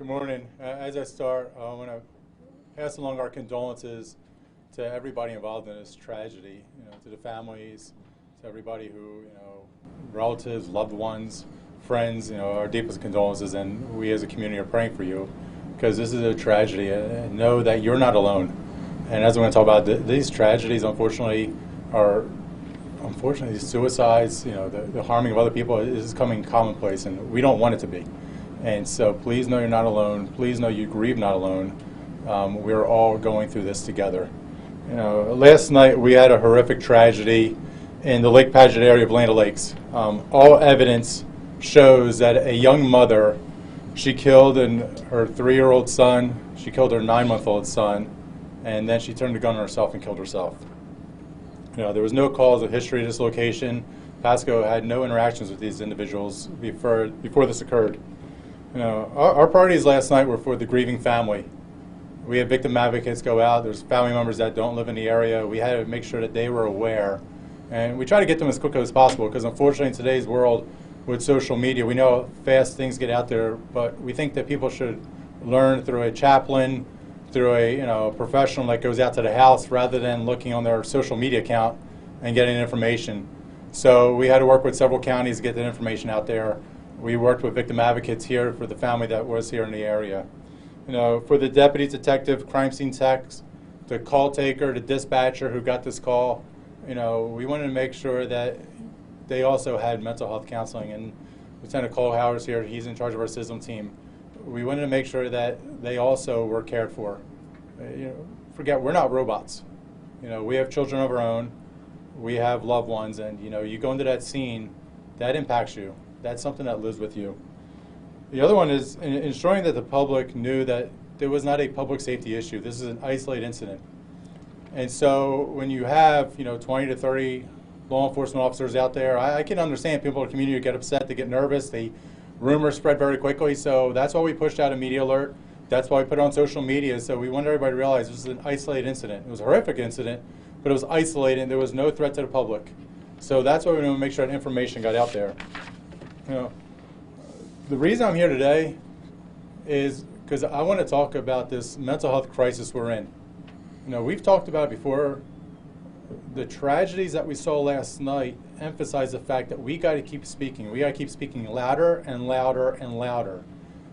Good morning. As I start, I want to pass along our condolences to everybody involved in this tragedy, to the families, to everybody who, relatives, loved ones, friends, our deepest condolences, and we as a community are praying for you because this is a tragedy. And know that you're not alone. And as we're going to talk about, these tragedies, unfortunately, these suicides, the harming of other people is becoming commonplace, and we don't want it to be. And so please know you're not alone. Please know you grieve not alone. We're all going through this together. Last night we had a horrific tragedy in the Lake Padgett area of Land O'Lakes. All evidence shows that a young mother, she killed her 3-year-old son, she killed her 9-month-old son, and then she turned the gun on herself and killed herself. There was no cause of history at this location. Pasco had no interactions with these individuals before this occurred. Our parties last night were for the grieving family. We had victim advocates go out. There's family members that don't live in the area. We had to make sure that they were aware. And we try to get them as quickly as possible because unfortunately in today's world with social media, we know how fast things get out there, but we think that people should learn through a chaplain, through a professional that goes out to the house rather than looking on their social media account and getting information. So we had to work with several counties to get that information out there. We worked with victim advocates here for the family that was here in the area. For the deputies, detective, crime scene techs, the call taker, the dispatcher who got this call, we wanted to make sure that they also had mental health counseling. And Lieutenant Cole Howard's here, he's in charge of our SISM team. We wanted to make sure that they also were cared for. Forget, we're not robots. We have children of our own. We have loved ones, and you go into that scene, that impacts you. That's something that lives with you. The other one is ensuring that the public knew that there was not a public safety issue. This is an isolated incident. And so when you have 20 to 30 law enforcement officers out there, I can understand people in the community get upset, they get nervous, rumors spread very quickly, so that's why we pushed out a media alert. That's why we put it on social media, so we wanted everybody to realize this is an isolated incident. It was a horrific incident, but it was isolated and there was no threat to the public. So that's why we want to make sure that information got out there. The reason I'm here today is because I want to talk about this mental health crisis we're in. We've talked about it before. The tragedies that we saw last night emphasize the fact that we got to keep speaking. We got to keep speaking louder and louder and louder.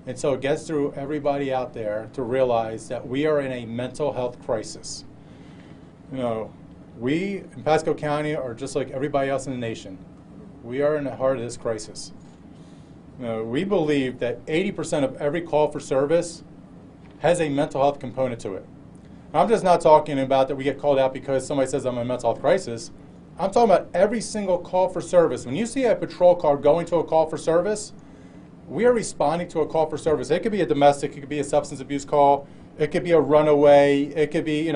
And so it gets through everybody out there to realize that we are in a mental health crisis. We in Pasco County are just like everybody else in the nation. We are in the heart of this crisis. We believe that 80% of every call for service has a mental health component to it. I'm just not talking about that we get called out because somebody says I'm in a mental health crisis. I'm talking about every single call for service. When you see a patrol car going to a call for service, we are responding to a call for service. It could be a domestic, it could be a substance abuse call, it could be a runaway, it could be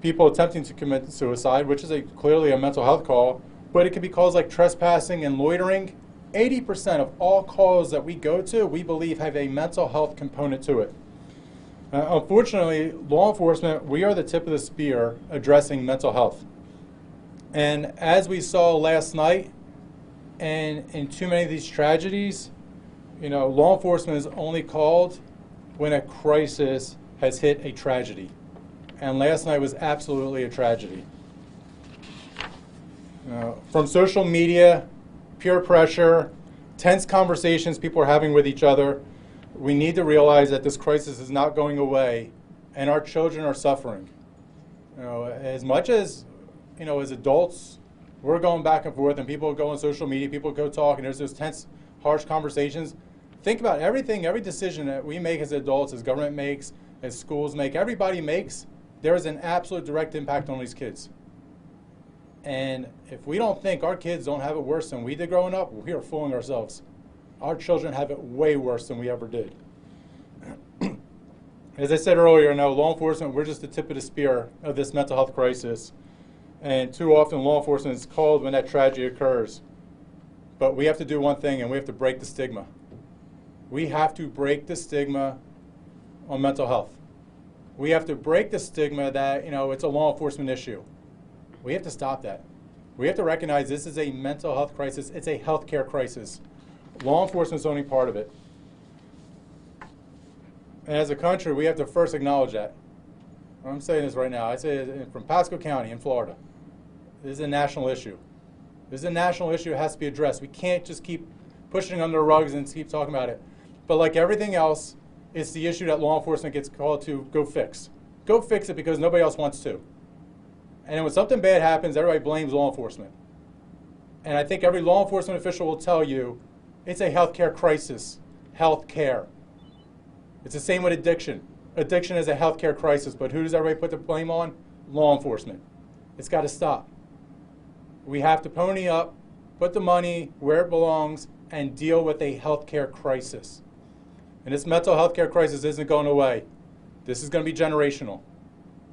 people attempting to commit suicide, which is clearly a mental health call, but it could be calls like trespassing and loitering. 80% of all calls that we go to, we believe, have a mental health component to it. Unfortunately, law enforcement, we are the tip of the spear addressing mental health. And as we saw last night, and in too many of these tragedies, law enforcement is only called when a crisis has hit a tragedy. And last night was absolutely a tragedy. From social media, peer pressure, tense conversations people are having with each other, we need to realize that this crisis is not going away and our children are suffering. As much as, as adults, we're going back and forth and people go on social media, people go talk, and there's those tense, harsh conversations. Think about everything, every decision that we make as adults, as government makes, as schools make, everybody makes, there is an absolute direct impact on these kids. And if we don't think our kids don't have it worse than we did growing up, we are fooling ourselves. Our children have it way worse than we ever did. As I said earlier, law enforcement, we're just the tip of the spear of this mental health crisis. And too often law enforcement is called when that tragedy occurs. But we have to do one thing, and we have to break the stigma. We have to break the stigma on mental health. We have to break the stigma that, it's a law enforcement issue. We have to stop that. We have to recognize this is a mental health crisis. It's a healthcare crisis. Law enforcement is only part of it. And as a country, we have to first acknowledge that. I'm saying this right now. I say it from Pasco County in Florida. This is a national issue. This is a national issue. It has to be addressed. We can't just keep pushing it under the rugs and keep talking about it. But like everything else, it's the issue that law enforcement gets called to go fix. Go fix it because nobody else wants to. And then when something bad happens, everybody blames law enforcement. And I think every law enforcement official will tell you it's a healthcare crisis. Healthcare. It's the same with addiction. Addiction is a healthcare crisis, but who does everybody put the blame on? Law enforcement. It's got to stop. We have to pony up, put the money where it belongs, and deal with a healthcare crisis. And this mental health care crisis isn't going away. This is going to be generational.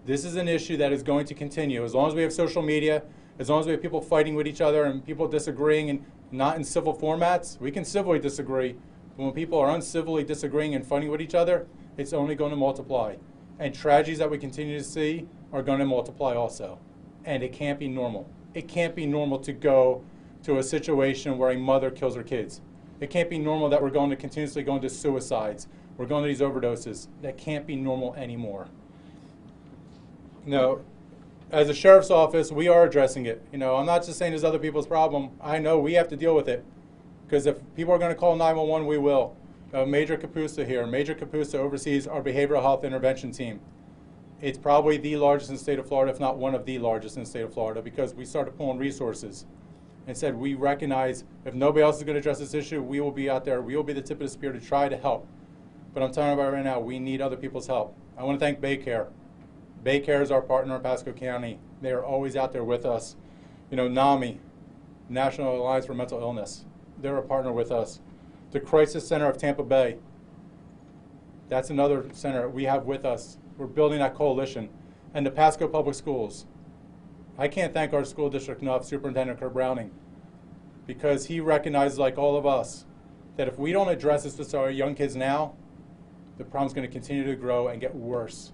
This is an issue that is going to continue. As long as we have social media, as long as we have people fighting with each other and people disagreeing and not in civil formats, we can civilly disagree. But when people are uncivilly disagreeing and fighting with each other, it's only going to multiply. And tragedies that we continue to see are going to multiply also. And it can't be normal. It can't be normal to go to a situation where a mother kills her kids. It can't be normal that we're going to continuously go into suicides. We're going to these overdoses. That can't be normal anymore. As a sheriff's office, we are addressing it. I'm not just saying it's other people's problem. I know we have to deal with it. Because if people are going to call 911, we will. Major Capusa here. Major Capusa oversees our behavioral health intervention team. It's probably the largest in the state of Florida, if not one of the largest in the state of Florida, because we started pulling resources and said we recognize if nobody else is going to address this issue, we will be out there. We will be the tip of the spear to try to help. But I'm telling you about right now, we need other people's help. I want to thank Baycare. Baycare is our partner in Pasco County. They are always out there with us. NAMI, National Alliance for Mental Illness, they're a partner with us. The Crisis Center of Tampa Bay, that's another center we have with us. We're building that coalition. And the Pasco Public Schools. I can't thank our school district enough, Superintendent Kurt Browning, because he recognizes, like all of us, that if we don't address this with our young kids now, the problem's going to continue to grow and get worse.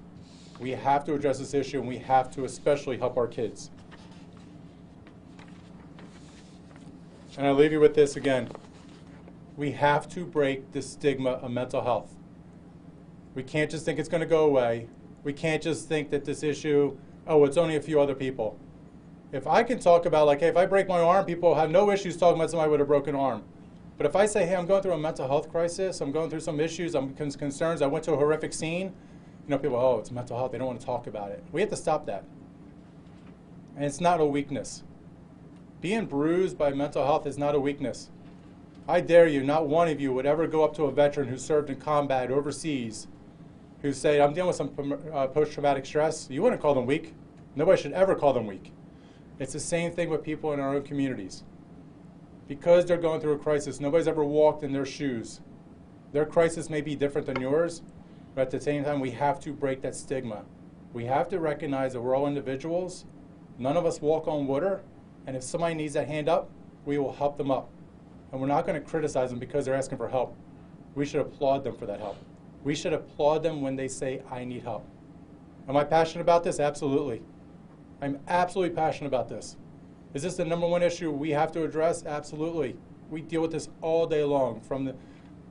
We have to address this issue, and we have to especially help our kids. And I'll leave you with this again. We have to break the stigma of mental health. We can't just think it's going to go away. We can't just think that this issue, it's only a few other people. If I can talk about, like, hey, if I break my arm, people have no issues talking about somebody with a broken arm. But if I say, hey, I'm going through a mental health crisis, I'm going through some issues, I'm concerns, I went to a horrific scene, people, it's mental health, they don't want to talk about it. We have to stop that. And it's not a weakness. Being bruised by mental health is not a weakness. I dare you, not one of you would ever go up to a veteran who served in combat overseas who say, I'm dealing with some post-traumatic stress. You wouldn't call them weak. Nobody should ever call them weak. It's the same thing with people in our own communities. Because they're going through a crisis, nobody's ever walked in their shoes. Their crisis may be different than yours, but at the same time, we have to break that stigma. We have to recognize that we're all individuals. None of us walk on water, and if somebody needs that hand up, we will help them up. And we're not going to criticize them because they're asking for help. We should applaud them for that help. We should applaud them when they say, I need help. Am I passionate about this? Absolutely. I'm absolutely passionate about this. Is this the number one issue we have to address? Absolutely. We deal with this all day long, from the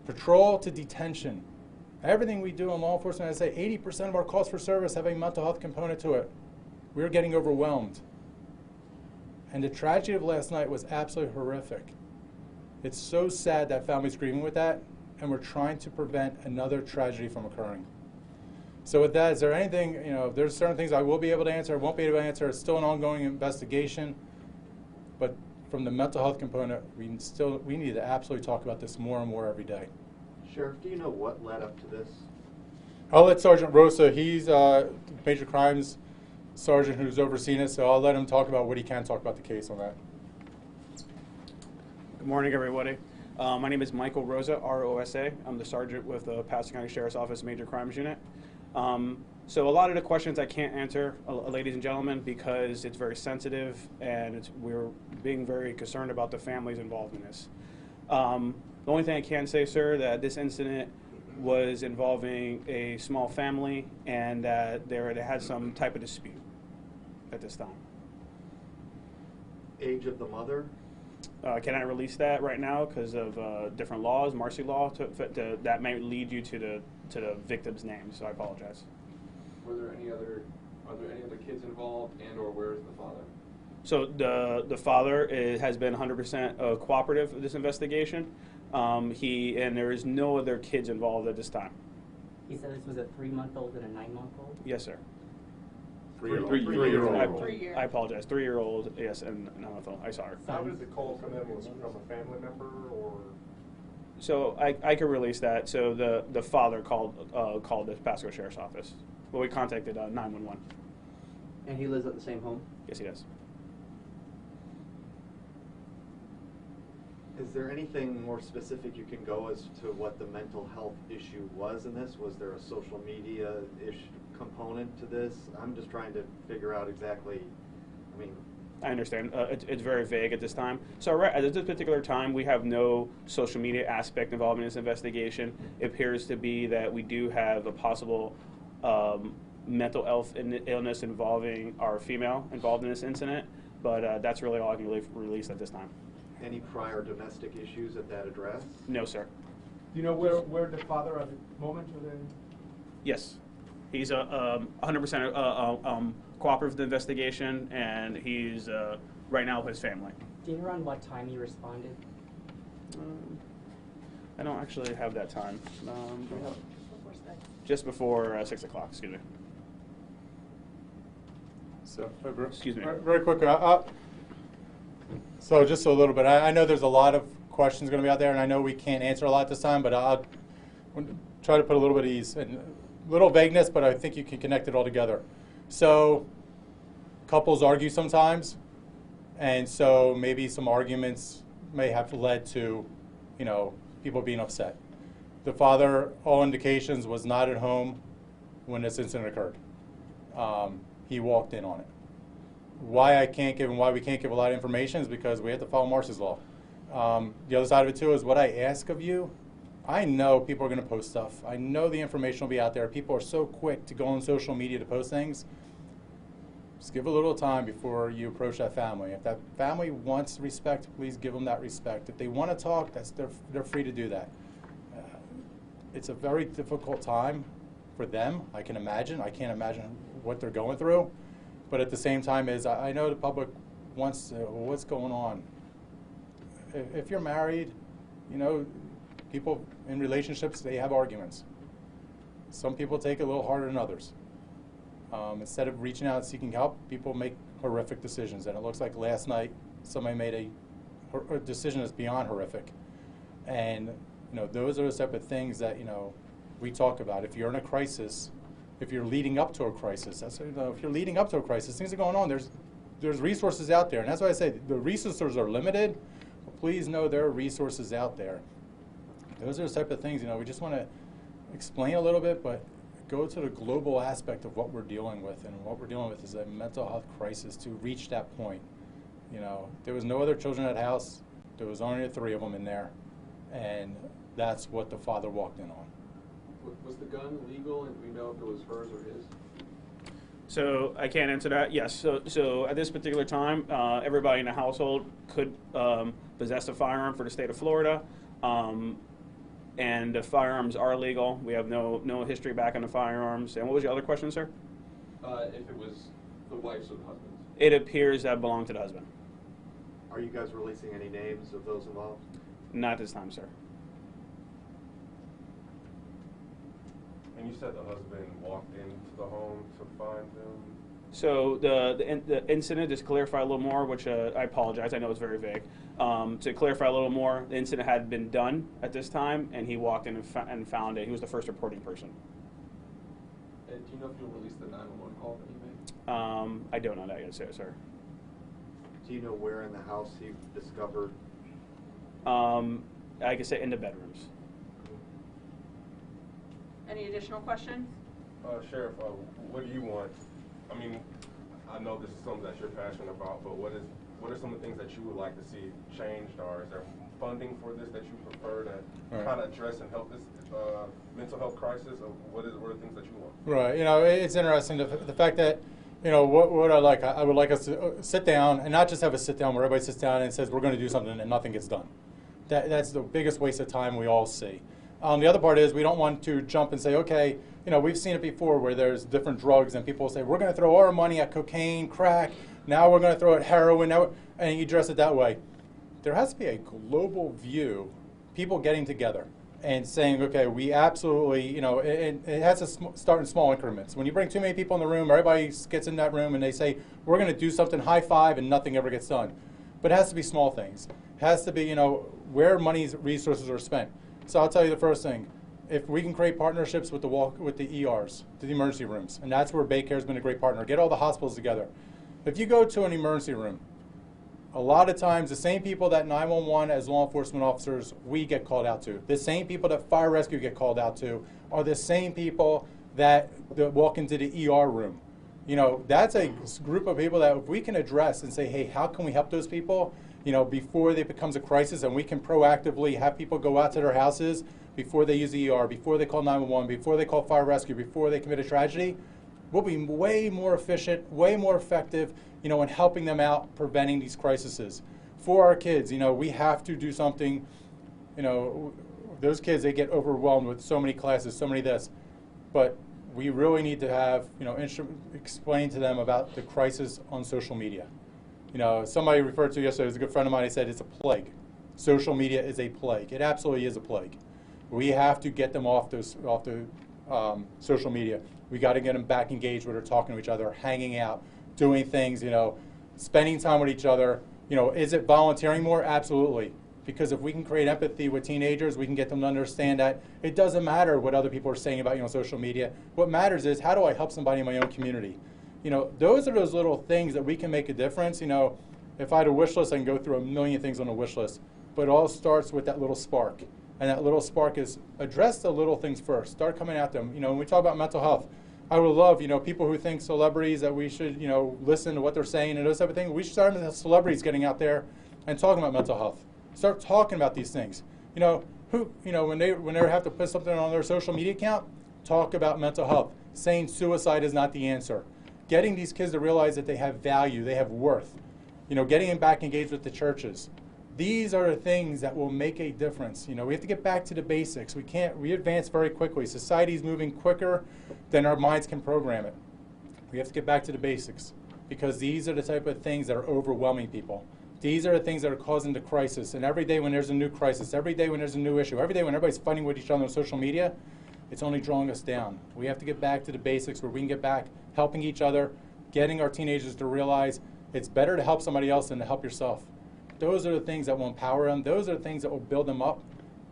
patrol to detention. Everything we do in law enforcement, I say 80% of our calls for service have a mental health component to it. We're getting overwhelmed. And the tragedy of last night was absolutely horrific. It's so sad that family's grieving with that, and we're trying to prevent another tragedy from occurring. So with that, is there anything, there's certain things I will be able to answer, I won't be able to answer. It's still an ongoing investigation. But from the mental health component, we need to absolutely talk about this more and more every day. Sheriff, do you know what led up to this? I'll let Sergeant Rosa, he's major crimes sergeant who's overseen it, so I'll let him talk about what he can talk about the case on that. Good morning, everybody. My name is Michael Rosa, R-O-S-A. I'm the sergeant with the Pasco County Sheriff's Office Major Crimes Unit. So a lot of the questions I can't answer, ladies and gentlemen, because it's very sensitive and we're being very concerned about the families involved in this. The only thing I can say, sir, that this incident was involving a small family and that they had some type of dispute at this time. Age of the mother? Cannot release that right now because of different laws, Marcy law, that may lead you to the victim's name. So I apologize. Are there any other kids involved, and/or where is the father? So the father has been 100% cooperative with this investigation. And there is no other kids involved at this time. He said this was a 3-month-old and a 9-month-old? Yes, sir. Three-year-old. I apologize. 3-year-old, yes, and 9-month-old. I saw her. How did the call come in? Was it from a family member or? So I could release that. So the father called the Pasco Sheriff's Office. Well, we contacted 911. And he lives at the same home? Yes, he does. Is there anything more specific you can go as to what the mental health issue was in this? Was there a social media-ish component to this? I'm just trying to figure out exactly, I mean... I understand. It's very vague at this time. So at this particular time, we have no social media aspect involved in this investigation. It appears to be that we do have a possible mental health illness involving our female involved in this incident, but that's really all I can release at this time. Any prior domestic issues at that address? No, sir. Do you know where the father at the moment was in? Yes. He's 100% cooperative with the investigation, and he's right now with his family. Do you know around what time he responded? I don't actually have that time. Just before 6 o'clock, excuse me. So, Excuse me. Very quick. So just a little bit. I know there's a lot of questions going to be out there, and I know we can't answer a lot this time, but I'll try to put a little bit of ease and a little vagueness, but I think you can connect it all together. So couples argue sometimes, and so maybe some arguments may have led to, people being upset. The father, all indications, was not at home when this incident occurred. He walked in on it. Why we can't give a lot of information is because we have to follow Marcy's law. The other side of it too is what I ask of you. I know people are going to post stuff. I know the information will be out there. People are so quick to go on social media to post things. Just give a little time before you approach that family. If that family wants respect, please give them that respect. If they want to talk, they're free to do that. It's a very difficult time for them. I can imagine. I can't imagine what they're going through. But at the same time, I know the public wants to, what's going on? If you're married, people in relationships, they have arguments. Some people take it a little harder than others. Instead of reaching out and seeking help, people make horrific decisions. And it looks like last night somebody made a decision that's beyond horrific. And those are the type of things that we talk about. If you're in a crisis, if you're leading up to a crisis, if you're leading up to a crisis, things are going on. There's resources out there, and that's why I say the resources are limited. But please know there are resources out there. Those are the type of things we just want to explain a little bit, but go to the global aspect of what we're dealing with, and what we're dealing with is a mental health crisis to reach that point. There was no other children at the house. There was only the 3 of them in there, and that's what the father walked in on. Was the gun legal, and do we know if it was hers or his? So I can't answer that. Yes. So at this particular time, everybody in the household could possess a firearm for the state of Florida, and the firearms are legal. We have no history back on the firearms. And what was your other question, sir? If it was the wife's or the husband's? It appears that belonged to the husband. Are you guys releasing any names of those involved? Not at this time, sir. And you said the husband walked into the home to find them? So the incident, just to clarify a little more, which I apologize, I know it's very vague. To clarify a little more, the incident had been done at this time, and he walked in and found it. He was the first reporting person. And do you know if you'll release the 911 call that he made? I don't know that yet, sir. Do you know where in the house he discovered? I could say in the bedrooms. Any additional questions? Sheriff, what do you want? I mean, I know this is something that you're passionate about, but what are some of the things that you would like to see changed, or is there funding for this that you prefer to kind of address and help this mental health crisis, or what are the things that you want? Right. It's interesting the fact that you know, what I like, I would like us to sit down and not just have a sit down where everybody sits down and says we're going to do something and nothing gets done. That's the biggest waste of time we all see. The other part is we don't want to jump and say, okay, you know, we've seen it before where there's different drugs and people say we're going to throw all our money at cocaine, crack, now we're going to throw it heroin, and you address it that way. There has to be a global view, people getting together and saying, okay, we absolutely, you know, it has to start in small increments. When you bring too many people in the room, everybody gets in that room and they say, we're going to do something, high five, and nothing ever gets done. But it has to be small things. It has to be, you know, where money's resources are spent. So I'll tell you the first thing. If we can create partnerships with the ERs, to the emergency rooms, and that's where Baycare's been a great partner. Get all the hospitals together. If you go to an emergency room, a lot of times the same people that 911 as law enforcement officers we get called out to, the same people that fire rescue get called out to, are the same people that walk into the ER room. You know, that's a group of people that if we can address and say, hey, how can we help those people, you know, before it becomes a crisis, and we can proactively have people go out to their houses before they use the ER, before they call 911, before they call fire rescue, before they commit a tragedy, we'll be way more efficient, way more effective, you know, in helping them out, preventing these crises. For our kids, you know, we have to do something, you know, those kids, they get overwhelmed with so many classes, so many this, but we really need to have, you know, explain to them about the crisis on social media. You know, somebody referred to yesterday, it was a good friend of mine, he said it's a plague. Social media is a plague. It absolutely is a plague. We have to get them off the social media. We got to get them back engaged where they're talking to each other, hanging out, doing things, you know, spending time with each other. You know, is it volunteering more? Absolutely. Because if we can create empathy with teenagers, we can get them to understand that it doesn't matter what other people are saying about you on social media. What matters is how do I help somebody in my own community? You know, those are those little things that we can make a difference. You know, if I had a wish list, I can go through a million things on a wish list. But it all starts with that little spark. And that little spark is address the little things first. Start coming at them. You know, when we talk about mental health, I would love, you know, people who think celebrities that we should, you know, listen to what they're saying and those type of things. We should start with celebrities getting out there and talking about mental health. Start talking about these things. You know, when they have to put something on their social media account, talk about mental health. Saying suicide is not the answer. Getting these kids to realize that they have value, they have worth. You know, getting them back engaged with the churches. These are the things that will make a difference. You know, we have to get back to the basics. We advance very quickly. Society's moving quicker than our minds can program it. We have to get back to the basics because these are the type of things that are overwhelming people. These are the things that are causing the crisis. And every day when there's a new crisis, every day when there's a new issue, every day when everybody's fighting with each other on social media, it's only drawing us down. We have to get back to the basics where we can get back helping each other, getting our teenagers to realize it's better to help somebody else than to help yourself. Those are the things that will empower them. Those are the things that will build them up.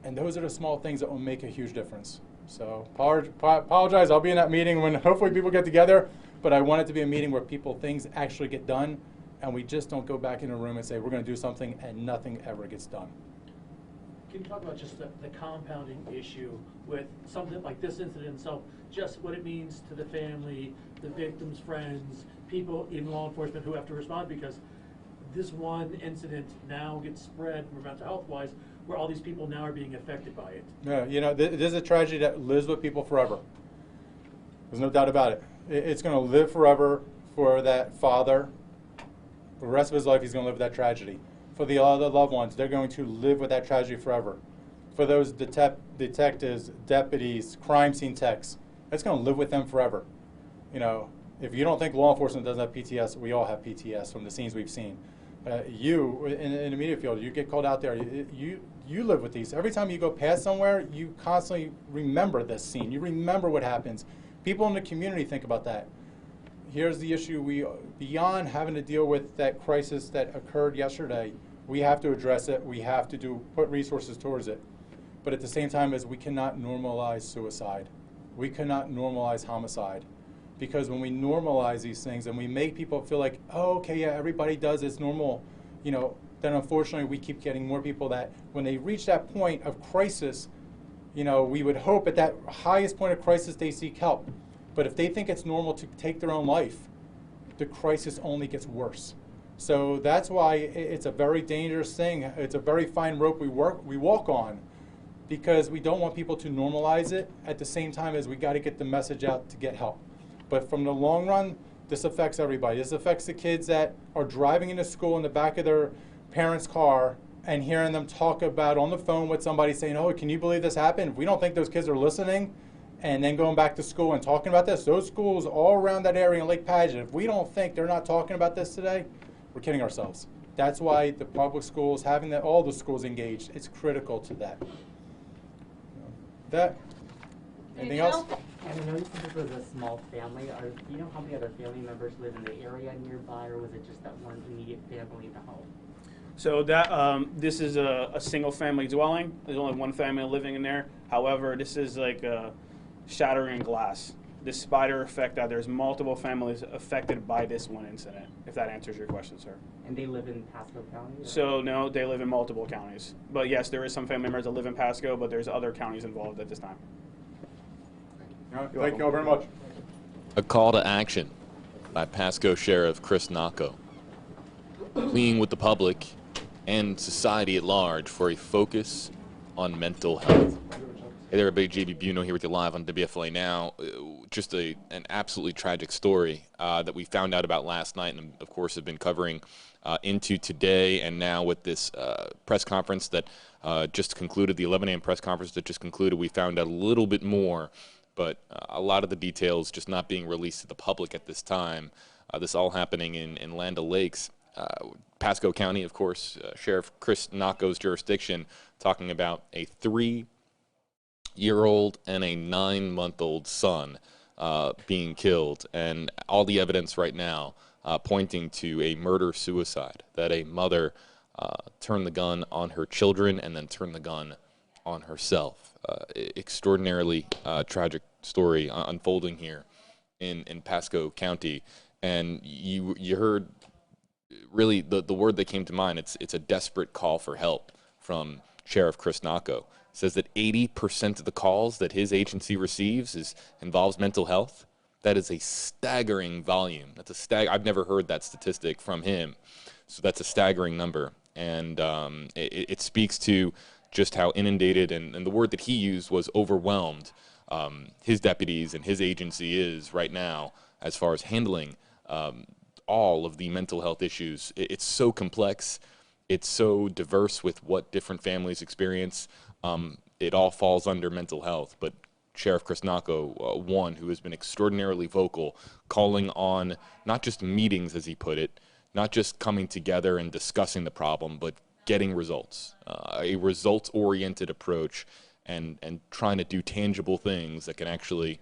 And those are the small things that will make a huge difference. So apologize. I'll be in that meeting when hopefully people get together. But I want it to be a meeting where things actually get done. And we just don't go back in a room and say, we're going to do something, and nothing ever gets done. Can you talk about just the compounding issue with something like this incident itself, just what it means to the family, the victim's friends, people in law enforcement who have to respond, because this one incident now gets spread for mental health-wise, where all these people now are being affected by it. Yeah, you know, this is a tragedy that lives with people forever. There's no doubt about it. It's going to live forever for that father. For the rest of his life, he's going to live with that tragedy. For the other loved ones, they're going to live with that tragedy forever. For those detectives, deputies, crime scene techs, it's going to live with them forever. You know, if you don't think law enforcement doesn't have PTS, we all have PTS from the scenes we've seen. You, in the media field, you get called out there, you live with these. Every time you go past somewhere, you constantly remember this scene. You remember what happens. People in the community think about that. Here's the issue. Beyond having to deal with that crisis that occurred yesterday, we have to address it. We have to put resources towards it. But at the same time, we cannot normalize suicide. We cannot normalize homicide. Because when we normalize these things and we make people feel like, oh, okay, yeah, everybody does, it's normal, you know, then unfortunately we keep getting more people that when they reach that point of crisis, you know, we would hope at that highest point of crisis they seek help. But if they think it's normal to take their own life, the crisis only gets worse. So that's why it's a very dangerous thing. It's a very fine rope we walk on, because we don't want people to normalize it at the same time as we got to get the message out to get help. But from the long run, This affects everybody. This affects the kids that are driving into school in the back of their parents' car and hearing them talk about on the phone with somebody saying, oh, can you believe this happened? If we don't think those kids are listening and then going back to school and talking about this, those schools all around that area in Lake Paget, if we don't think they're not talking about this today, we're kidding ourselves. That's why the public schools, having all the schools engaged, it's critical to that. Anything else? And I noticed this was a small family. Do you know how many other family members live in the area nearby, or was it just that one immediate family in the home? So that this is a single-family dwelling. There's only one family living in there. However, this is like shattering glass. This spider effect that there's multiple families affected by this one incident, if that answers your question, sir. And they live in Pasco County? Or? So no, they live in multiple counties. But yes, there is some family members that live in Pasco, but there's other counties involved at this time. Thank you all very much. A call to action by Pasco Sheriff Chris Nacco, pleading with the public and society at large for a focus on mental health. Hey there, everybody. JB Buno here with you live on WFLA Now. Just an absolutely tragic story that we found out about last night, and of course have been covering into today, and now with this press conference that just concluded, the 11 a.m. press conference that just concluded, we found out a little bit more, but a lot of the details just not being released to the public at this time. This all happening in Land O'Lakes. Pasco County, of course, Sheriff Chris Nacco's jurisdiction, talking about a 3-year-old and a 9-month-old son being killed, and all the evidence right now pointing to a murder-suicide, that a mother turned the gun on her children and then turned the gun on herself. Extraordinarily tragic story unfolding here in Pasco County, and you heard really the word that came to mind. It's a desperate call for help from Sheriff Chris Nacco. Says that 80% of the calls that his agency receives involves mental health. That is a staggering volume. I've never heard that statistic from him. So that's a staggering number, and it speaks to just how inundated, and the word that he used was overwhelmed, his deputies and his agency is right now as far as handling all of the mental health issues. It's so complex. It's so diverse with what different families experience. It all falls under mental health, but Sheriff Chris Nacco, one who has been extraordinarily vocal, calling on not just meetings, as he put it, not just coming together and discussing the problem, but getting results, a results-oriented approach, and trying to do tangible things that can actually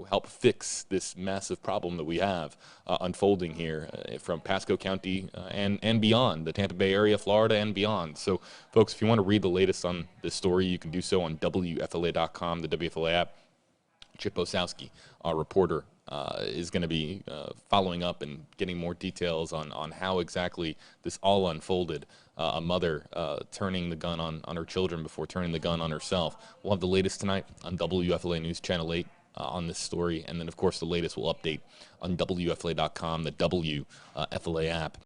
help fix this massive problem that we have unfolding here from Pasco County and beyond, the Tampa Bay area, Florida, and beyond. So, folks, if you want to read the latest on this story, you can do so on WFLA.com, the WFLA app. Chip Osowski, our reporter, is going to be following up and getting more details on how exactly this all unfolded. A mother turning the gun on her children before turning the gun on herself. We'll have the latest tonight on WFLA News Channel 8 on this story. And then, of course, the latest will update on WFLA.com, the WFLA app.